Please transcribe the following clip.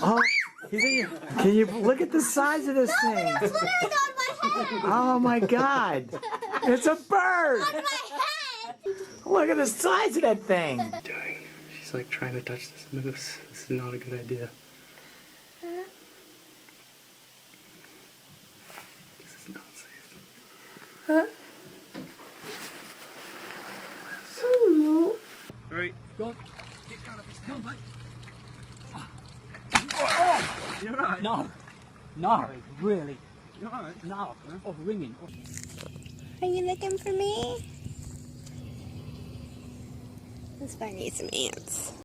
Oh, can you look at the size of this thing? It's literally on my head. Oh my God. It's a bird. On my head. Look at the size of that thing. Doing? She's like trying to touch this moose. This is not a good idea. This is not safe. Alright. Go on. Come on, mate. Oh, you're right. No. No, really. You're alright. No. Oh, ringing. Are you looking for me? Let's find you some ants.